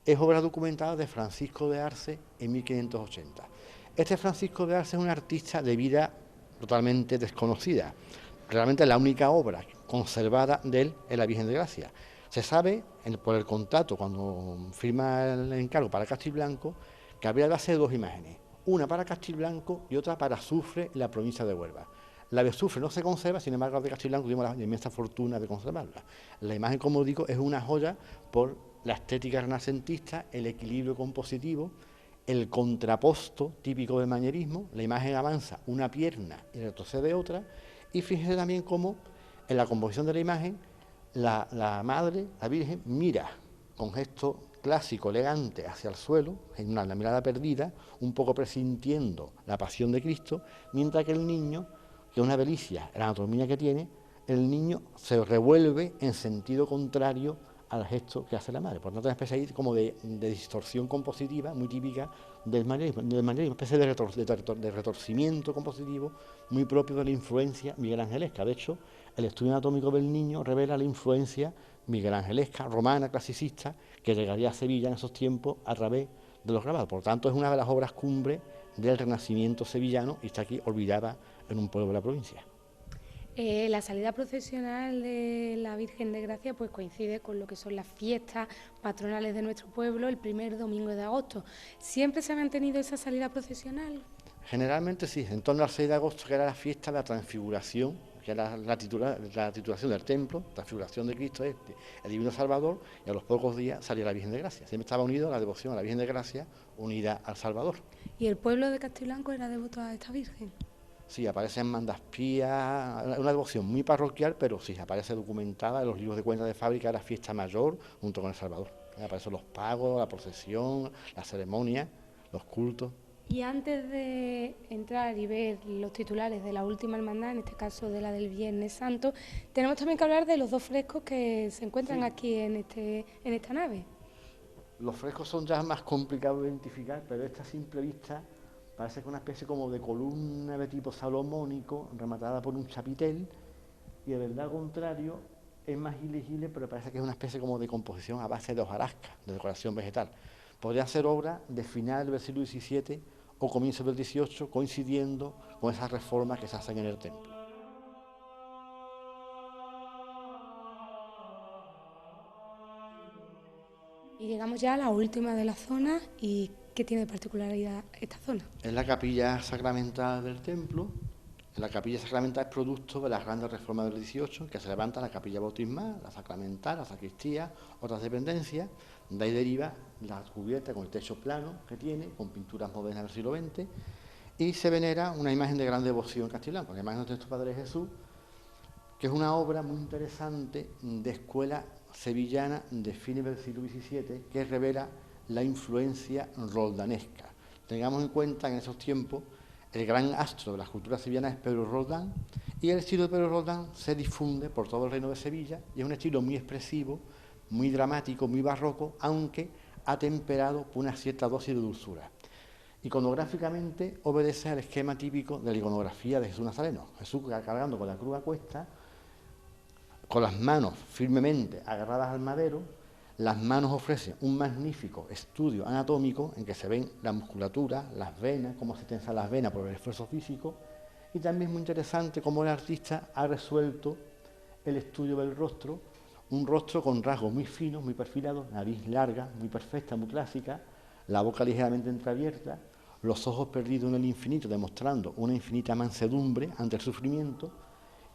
Es obra documentada de Francisco de Arce en 1580. Este Francisco de Arce es un artista de vida totalmente desconocida. Realmente la única obra conservada de él es la Virgen de Gracia. Se sabe, por el contacto, cuando firma el encargo para Castiblanco, que habría de hacer dos imágenes, una para Castiblanco y otra para Azufre, la provincia de Huelva. La de Azufre no se conserva, sin embargo, la de Castiblanco tuvimos la inmensa fortuna de conservarla. La imagen, como digo, es una joya por la estética renacentista, el equilibrio compositivo, el contraposto típico del manierismo. La imagen avanza una pierna y retrocede otra, y fíjense también cómo en la composición de la imagen la madre, la Virgen, mira con gesto clásico, elegante, hacia el suelo, en la mirada perdida, un poco presintiendo la pasión de Cristo, mientras que el niño, que es una delicia, la anatomía que tiene, el niño se revuelve en sentido contrario al gesto que hace la madre. Por lo tanto, una especie ahí como de distorsión compositiva muy típica del manierismo, una especie de retorcimiento compositivo muy propio de la influencia miguelangelesca. De hecho, el estudio anatómico del niño revela la influencia miguelangelesca, romana, clasicista, que llegaría a Sevilla en esos tiempos a través de los grabados. Por tanto, es una de las obras cumbre del Renacimiento sevillano y está aquí olvidada en un pueblo de la provincia.
La salida procesional de la Virgen de Gracia pues coincide con lo que son las fiestas patronales de nuestro pueblo el primer domingo de agosto. ¿Siempre se ha mantenido esa salida procesional?
Generalmente sí, en torno al 6 de agosto, que era la fiesta de la transfiguración, que era la titulación del templo, transfiguración de Cristo, el Divino Salvador, y a los pocos días salía la Virgen de Gracia. Siempre estaba unido a la devoción a la Virgen de Gracia, unida al Salvador.
¿Y el pueblo de Castiblanco era devoto a esta Virgen?
Sí, aparece en mandas pías, una devoción muy parroquial, pero sí, aparece documentada en los libros de cuentas de fábrica de la fiesta mayor junto con el Salvador. Aparecen los pagos, la procesión, la ceremonia, los cultos.
Y antes de entrar y ver los titulares de la última hermandad, en este caso de la del Viernes Santo, tenemos también que hablar de los dos frescos que se encuentran aquí en esta nave.
Los frescos son ya más complicados de identificar, pero esta a simple vista parece que es una especie como de columna de tipo salomónico, rematada por un chapitel, y de verdad contrario, es más ilegible, pero parece que es una especie como de composición a base de hojarasca, de decoración vegetal. Podría ser obra de final del siglo XVII o comienzo del XVIII, coincidiendo con esas reformas que se hacen en el templo.
Y llegamos ya a la última de la zona. ¿Y qué tiene de particularidad esta zona?
Es la capilla sacramental del templo, La capilla sacramental es producto de las grandes reformas del 18, que se levanta la capilla bautismal, la sacramental, la sacristía, otras dependencias. De ahí deriva la cubierta con el techo plano que tiene, con pinturas modernas del siglo XX, y se venera una imagen de gran devoción castellana, la imagen de nuestro Padre Jesús, que es una obra muy interesante de escuela sevillana de fines del siglo XVII, que revela la influencia roldanesca. Tengamos en cuenta que en esos tiempos el gran astro de la cultura sevillana es Pedro Roldán, y el estilo de Pedro Roldán se difunde por todo el reino de Sevilla, y es un estilo muy expresivo, muy dramático, muy barroco, aunque atemperado por una cierta dosis de dulzura. Iconográficamente obedece al esquema típico de la iconografía de Jesús Nazareno. Jesús cargando con la cruz a cuesta, con las manos firmemente agarradas al madero. Las manos ofrecen un magnífico estudio anatómico en que se ven la musculatura, las venas, cómo se tensan las venas por el esfuerzo físico, y también es muy interesante cómo el artista ha resuelto el estudio del rostro, un rostro con rasgos muy finos, muy perfilados, nariz larga, muy perfecta, muy clásica, la boca ligeramente entreabierta, los ojos perdidos en el infinito, demostrando una infinita mansedumbre ante el sufrimiento,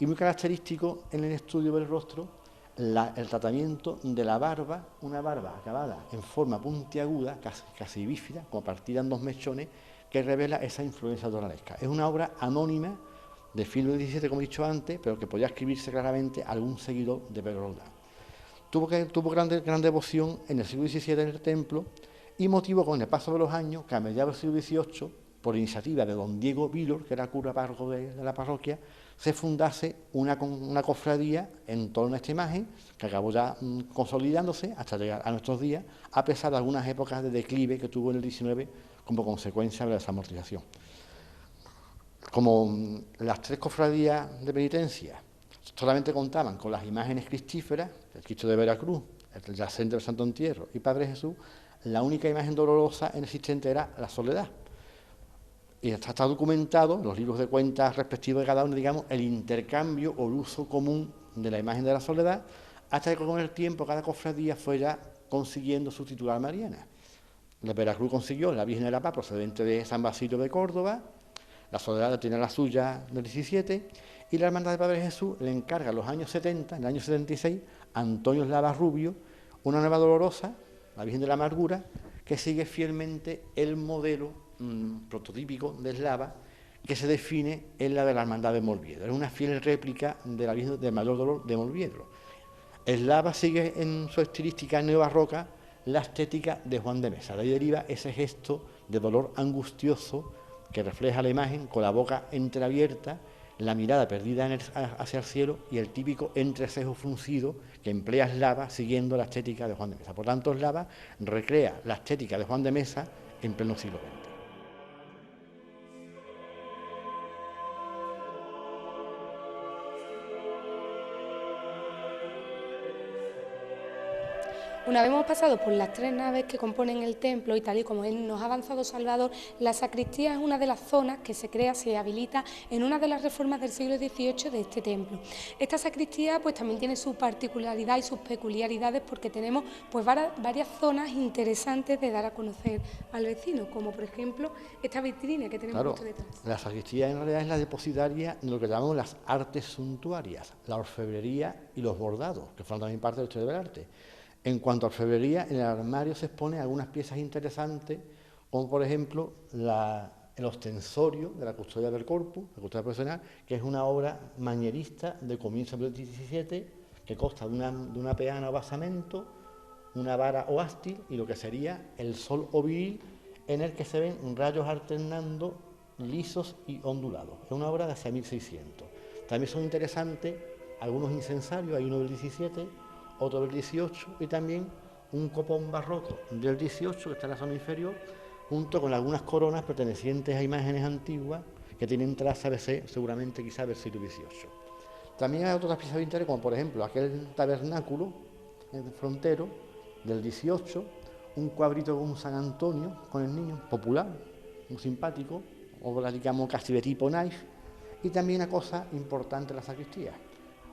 y muy característico en el estudio del rostro el tratamiento de la barba, una barba acabada en forma puntiaguda, casi bífida, como partida en dos mechones, que revela esa influencia doralesca. Es una obra anónima de siglo XVII, como he dicho antes, pero que podía escribirse claramente algún seguidor de Pedro Roldán. Tuvo gran devoción en el siglo XVII en el templo, y motivo con el paso de los años que a mediados del siglo XVIII, por iniciativa de don Diego Vilor, que era cura párroco de la parroquia, se fundase una cofradía en torno a esta imagen, que acabó ya consolidándose hasta llegar a nuestros días, a pesar de algunas épocas de declive que tuvo en el XIX como consecuencia de la desamortización. Como las tres cofradías de penitencia solamente contaban con las imágenes cristíferas, el Cristo de Veracruz, el yacente del Santo Entierro y Padre Jesús, la única imagen dolorosa existente era la Soledad. Y está documentado en los libros de cuentas respectivos de cada uno, digamos, el intercambio o el uso común de la imagen de la Soledad, hasta que con el tiempo cada cofradía fue ya consiguiendo su titular mariana. La Veracruz consiguió la Virgen de la Paz procedente de San Basilio de Córdoba, la Soledad tiene la suya del 17, y la Hermandad de Padre Jesús le encarga en los años 70, en el año 76, a Antonio Eslava Rubio, una nueva dolorosa, la Virgen de la Amargura, que sigue fielmente el modelo prototípico de Eslava que se define en la de la Hermandad de Molviedro. Es una fiel réplica de la Virgen del Mayor Dolor de Molviedro. Eslava sigue en su estilística neobarroca la estética de Juan de Mesa. De ahí deriva ese gesto de dolor angustioso que refleja la imagen con la boca entreabierta, la mirada perdida hacia el cielo y el típico entrecejo fruncido que emplea Eslava siguiendo la estética de Juan de Mesa. Por tanto, Eslava recrea la estética de Juan de Mesa en pleno siglo XX.
Una vez hemos pasado por las tres naves que componen el templo y tal y como nos ha avanzado Salvador, la sacristía es una de las zonas que se habilita en una de las reformas del siglo XVIII de este templo. Esta sacristía pues también tiene su particularidad y sus peculiaridades porque tenemos pues varias zonas interesantes de dar a conocer al vecino, como por ejemplo esta vitrina que tenemos justo detrás.
La sacristía en realidad es la depositaria de lo que llamamos las artes suntuarias, la orfebrería y los bordados, que forman también parte de la historia del arte. En cuanto a orfebrería, en el armario se exponen algunas piezas interesantes, como por ejemplo el ostensorio de la custodia del corpus, la custodia profesional, que es una obra manierista de comienzo del XVII, que consta de una peana o basamento, una vara o ástil y lo que sería el sol o viril, en el que se ven rayos alternando lisos y ondulados. Es una obra de hacia 1600. También son interesantes algunos incensarios, hay uno del 17, otro del 18 y también un copón barroco del 18 que está en la zona inferior, junto con algunas coronas pertenecientes a imágenes antiguas que tienen traza de ser seguramente quizás del siglo XVIII. También hay otras piezas de interés, como por ejemplo aquel tabernáculo frontero del 18, un cuadrito con un San Antonio con el niño, popular, muy simpático, obra digamos casi de tipo knife, y también una cosa importante en la sacristía.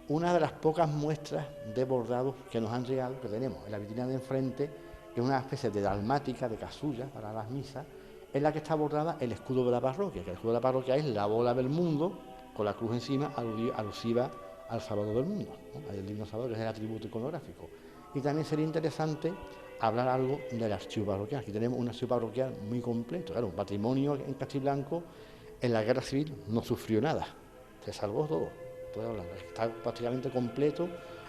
Una de las pocas muestras de bordados que nos han llegado, que tenemos en la vitrina de enfrente, que es una especie de dalmática, de casulla para las misas, en la que está bordada el escudo de la parroquia, que el escudo de la parroquia es la bola del mundo, con la cruz encima, alusiva al sábado del mundo, ¿no? El divino sábado, que es el atributo iconográfico. Y también sería interesante hablar algo del archivo parroquial. Aquí tenemos un archivo parroquial muy completo. Claro, un patrimonio en Castiblanco en la guerra civil no sufrió nada, se salvó todo. Está prácticamente completo,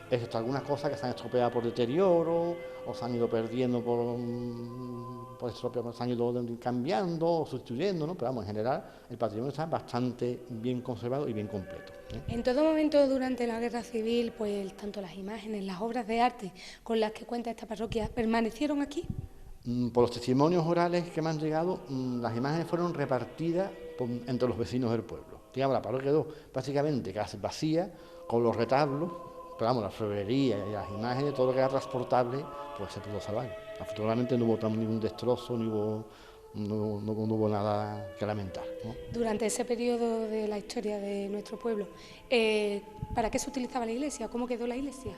excepto algunas cosas que se han estropeado por deterioro o se han ido perdiendo por estropeo, se han ido cambiando o sustituyendo, ¿no? Pero vamos, en general el patrimonio está bastante bien conservado y bien completo, ¿eh?
En todo momento durante la Guerra Civil, pues tanto las imágenes, las obras de arte con las que cuenta esta parroquia, ¿permanecieron aquí?
Por los testimonios orales que me han llegado, las imágenes fueron repartidas entre los vecinos del pueblo. Digamos, la parroquia quedó prácticamente casi vacía, con los retablos, pero vamos, la orfebrería y las imágenes, todo lo que era transportable, pues se pudo salvar. Afortunadamente no hubo ningún destrozo, no hubo nada que lamentar, ¿no?
Durante ese periodo de la historia de nuestro pueblo, ¿para qué se utilizaba la iglesia? ¿Cómo quedó la iglesia?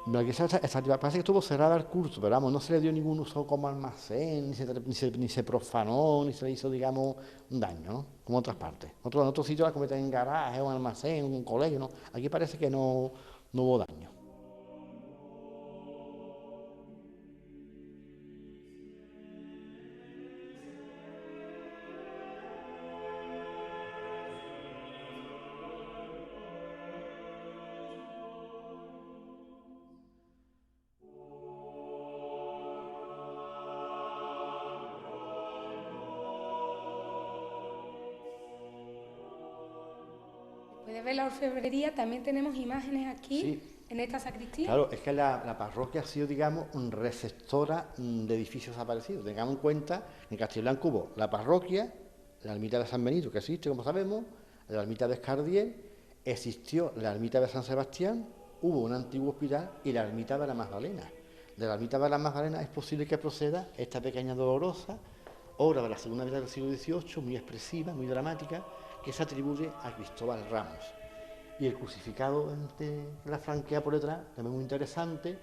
La iglesia parece que estuvo cerrada el curso, pero vamos, no se le dio ningún uso como almacén, ni se profanó, ni se le hizo, digamos, un daño, ¿no? Como en otras partes. En otros sitios la convierten en garaje, un almacén, un colegio, ¿no? Aquí parece que no hubo daño.
Puedes ver la orfebrería, también tenemos imágenes aquí,
Sí.
En esta sacristía.
Claro, es que la parroquia ha sido, digamos, receptora de edificios desaparecidos. Tengamos en cuenta que en Castiblanco hubo la parroquia, la ermita de San Benito, que existe, como sabemos, la ermita de Escardiel, existió la ermita de San Sebastián, hubo un antiguo hospital y la ermita de la Magdalena. De la ermita de la Magdalena es posible que proceda esta pequeña dolorosa, obra de la segunda mitad del siglo XVIII, muy expresiva, muy dramática, que se atribuye a Cristóbal Ramos. Y el crucificado de la franquea por detrás, también muy interesante,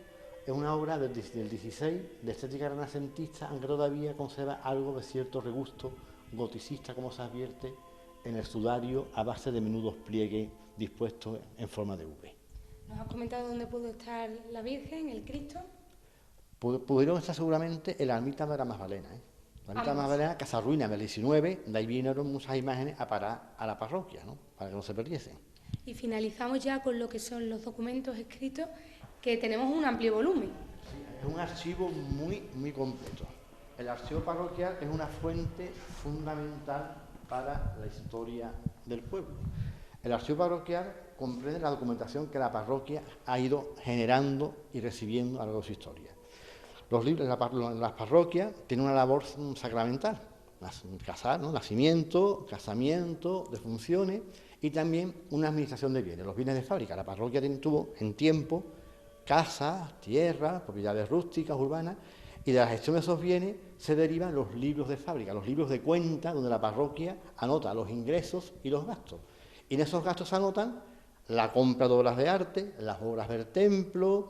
es una obra del XVI, de estética renacentista, aunque todavía conserva algo de cierto regusto goticista, como se advierte en el sudario a base de menudos pliegues dispuestos en forma de V.
¿Nos has comentado dónde pudo estar la Virgen, el Cristo?
Pudieron estar seguramente en la ermita de la Magdalena, ¿eh? La ermita de la Magdalena, que se arruina en el XIX, de ahí vinieron muchas imágenes a parar a la parroquia, ¿no? Para que no se perdiesen.
Y finalizamos ya con lo que son los documentos escritos, que tenemos un amplio volumen.
Sí, es un archivo muy completo. El archivo parroquial es una fuente fundamental para la historia del pueblo. El archivo parroquial comprende la documentación que la parroquia ha ido generando y recibiendo a lo largo de su historia. Los libros de las parroquias tienen una labor sacramental, casar, ¿no? Nacimiento, casamiento, defunciones y también una administración de bienes, los bienes de fábrica. La parroquia tuvo en tiempo casas, tierras, propiedades rústicas, urbanas, y de la gestión de esos bienes se derivan los libros de fábrica, los libros de cuenta, donde la parroquia anota los ingresos y los gastos. Y en esos gastos se anotan la compra de obras de arte, las obras del templo,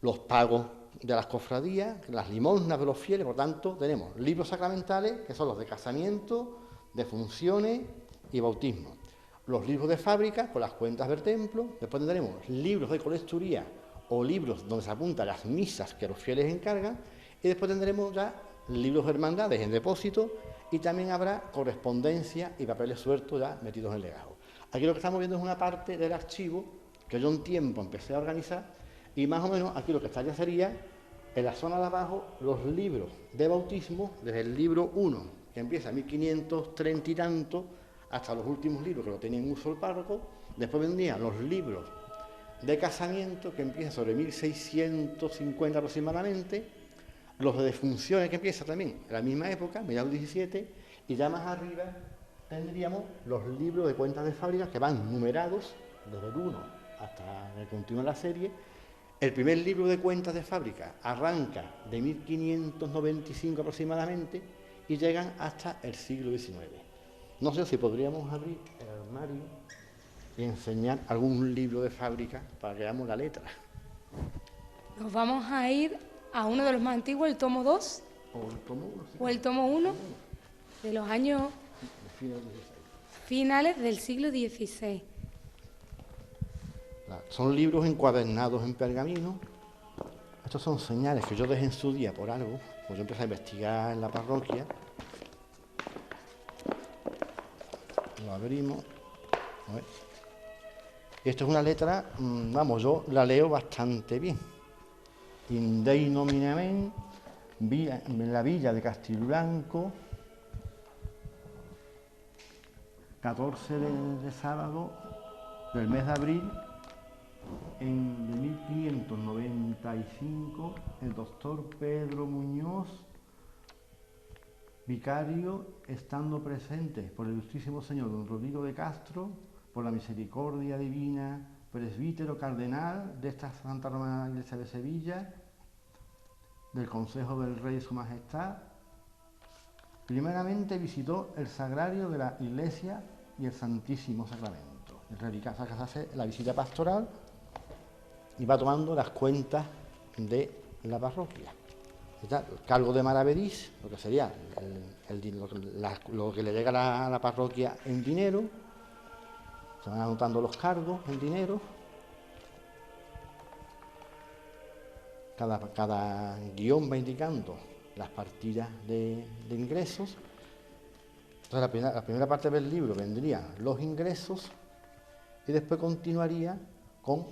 los pagos de las cofradías, las limosnas de los fieles. Por tanto, tenemos libros sacramentales, que son los de casamiento, de funciones y bautismo. Los libros de fábrica, con las cuentas del templo. Después tendremos libros de colecturía o libros donde se apuntan las misas que los fieles encargan. Y después tendremos ya libros de hermandades en depósito y también habrá correspondencia y papeles sueltos ya metidos en legajo. Aquí lo que estamos viendo es una parte del archivo que yo un tiempo empecé a organizar y más o menos aquí lo que estaría sería en la zona de abajo los libros de bautismo, desde el libro 1, que empieza en 1530 y tanto, hasta los últimos libros que lo tenía en uso el párroco. Después vendrían los libros de casamiento, que empiezan sobre 1650 aproximadamente, los de defunciones, que empiezan también en la misma época, mediados del 17, y ya más arriba tendríamos los libros de cuentas de fábrica que van numerados desde el 1 hasta el continuo de la serie. El primer libro de cuentas de fábrica arranca de 1595 aproximadamente y llegan hasta el siglo XIX. No sé si podríamos abrir el armario y enseñar algún libro de fábrica para que veamos la letra.
Nos vamos a ir a uno de los más antiguos, el tomo 2.
O el tomo 1. Sí.
O el tomo 1, de los años...
De fines del 16.
Finales del siglo XVI.
Son libros encuadernados en pergamino. Estos son señales que yo dejé en su día por algo, pues yo empecé a investigar en la parroquia. Lo abrimos. A ver. Esto es una letra, vamos, yo la leo bastante bien. In Dei nominamen, en la villa de Castiblanco, 14 de sábado del mes de abril, en 1595, el doctor Pedro Muñoz, vicario, estando presente por el Ilustrísimo Señor don Rodrigo de Castro, por la misericordia divina, presbítero cardenal de esta Santa Romana Iglesia de Sevilla, del Consejo del Rey de Su Majestad, primeramente visitó el Sagrario de la Iglesia y el Santísimo Sacramento. El relicario que se hace la visita pastoral y va tomando las cuentas de la parroquia. Está el cargo de maravedís, lo que sería lo que le llega a la parroquia en dinero, se van anotando los cargos en dinero, cada guión va indicando las partidas de ingresos. Entonces la primera parte del libro vendrían los ingresos y después continuaría con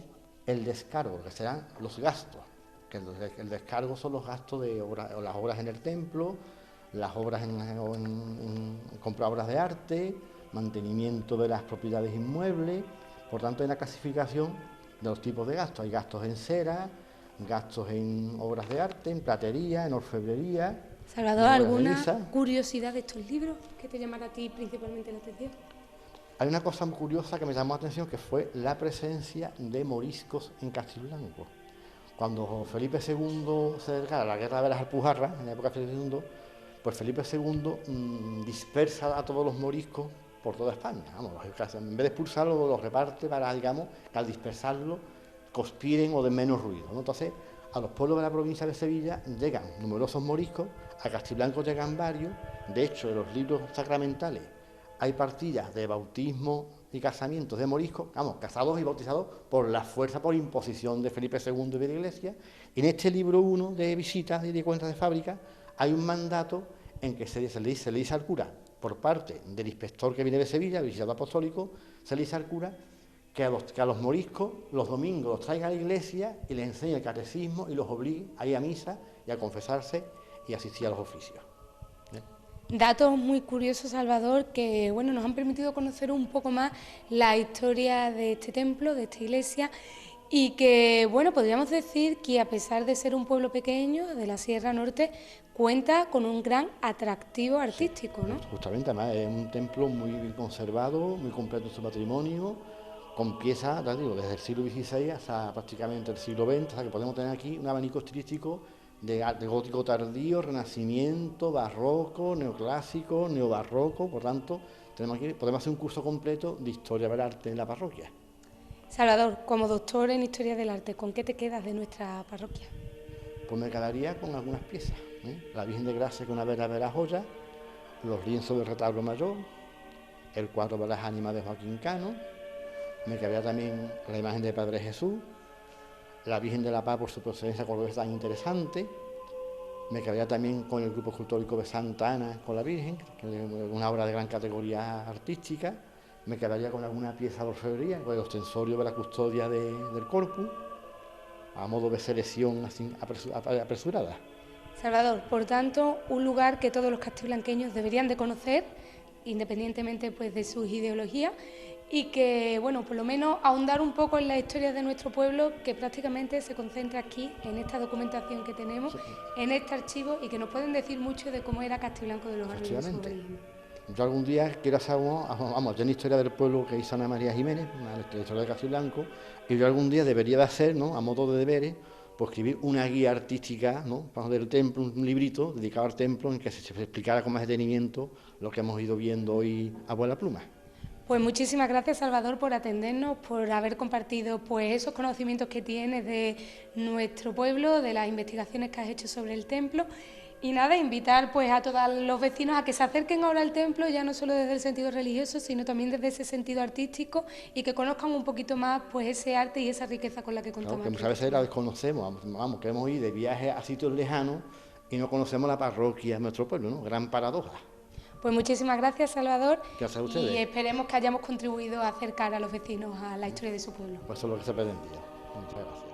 el descargo, que serán los gastos, que el descargo son los gastos de las obras en el templo, las obras en comprar obras de arte, mantenimiento de las propiedades inmuebles. Por tanto, hay una clasificación de los tipos de gastos. Hay gastos en cera, gastos en obras de arte, en platería, en orfebrería.
Salvador, ¿alguna curiosidad de estos libros que te llamara a ti principalmente la atención?
Hay una cosa muy curiosa que me llamó la atención, que fue la presencia de moriscos en Castiblanco. Cuando Felipe II se declara la guerra de las Alpujarras, en la época de Felipe II, pues Felipe II dispersa a todos los moriscos por toda España. Vamos, en vez de expulsarlos, los reparte para, digamos, que al dispersarlos conspiren o den menos ruido, ¿no? Entonces, a los pueblos de la provincia de Sevilla llegan numerosos moriscos, a Castiblanco llegan varios. De hecho, en los libros sacramentales hay partidas de bautismo y casamientos de moriscos, vamos, casados y bautizados por la fuerza, por imposición de Felipe II y de la Iglesia. Y en este libro 1 de visitas y de cuentas de fábrica hay un mandato en que se le dice al cura, por parte del inspector que viene de Sevilla, el visitador apostólico, se le dice al cura que a los moriscos los domingos los traiga a la iglesia y les enseñe el catecismo y los obligue a ir a misa y a confesarse y asistir a los oficios.
Datos muy curiosos, Salvador, que bueno, nos han permitido conocer un poco más la historia de este templo, de esta iglesia, y que bueno, podríamos decir que a pesar de ser un pueblo pequeño de la Sierra Norte, cuenta con un gran atractivo artístico, ¿no?
Justamente, además es un templo muy bien conservado, muy completo en su patrimonio, con piezas, digo, desde el siglo XVI hasta prácticamente el siglo XX, o sea que podemos tener aquí un abanico estilístico de gótico tardío, renacimiento, barroco, neoclásico, neobarroco. Por tanto, podemos hacer un curso completo de historia del arte en la parroquia.
Salvador, como doctor en historia del arte, ¿con qué te quedas de nuestra parroquia?
Pues me quedaría con algunas piezas, la Virgen de Gracia, con una verdadera joya, los lienzos del retablo mayor, el cuadro de las ánimas de Joaquín Cano, me quedaría también la imagen del Padre Jesús, la Virgen de la Paz por su procedencia cordobesa tan interesante. Me quedaría también con el grupo escultórico de Santa Ana con la Virgen, que es una obra de gran categoría artística. Me quedaría con alguna pieza de orfebrería, con el ostensorio de la custodia del corpus, a modo de selección así apresurada.
Salvador, por tanto, un lugar que todos los castiblanqueños deberían de conocer, independientemente pues de sus ideologías, y que, bueno, por lo menos ahondar un poco en la historia de nuestro pueblo, que prácticamente se concentra aquí, en esta documentación que tenemos, en este archivo, y que nos pueden decir mucho de cómo era Castiblanco de los Arroyos en su origen.
Yo algún día quiero hacer, vamos, yo en la historia del pueblo que hizo Ana María Jiménez, la historia de Castiblanco, y yo algún día debería de hacer, ¿no?, a modo de deberes, pues escribir una guía artística, ¿no?, del templo, un librito dedicado al templo en que se explicara con más detenimiento lo que hemos ido viendo hoy a vuela pluma.
Pues muchísimas gracias, Salvador, por atendernos, por haber compartido pues esos conocimientos que tienes de nuestro pueblo, de las investigaciones que has hecho sobre el templo, Y nada, invitar pues a todos los vecinos a que se acerquen ahora al templo, ya no solo desde el sentido religioso, sino también desde ese sentido artístico, y que conozcan un poquito más pues ese arte y esa riqueza con la que contamos.
Claro, que muchas veces la desconocemos, vamos, queremos ir de viaje a sitios lejanos y no conocemos la parroquia de nuestro pueblo, ¿no? Gran paradoja.
Pues muchísimas gracias, Salvador,
Gracias a ustedes.
y esperemos que hayamos contribuido a acercar a los vecinos a la historia de su pueblo.
Pues eso es lo que se pretendía. Muchas gracias.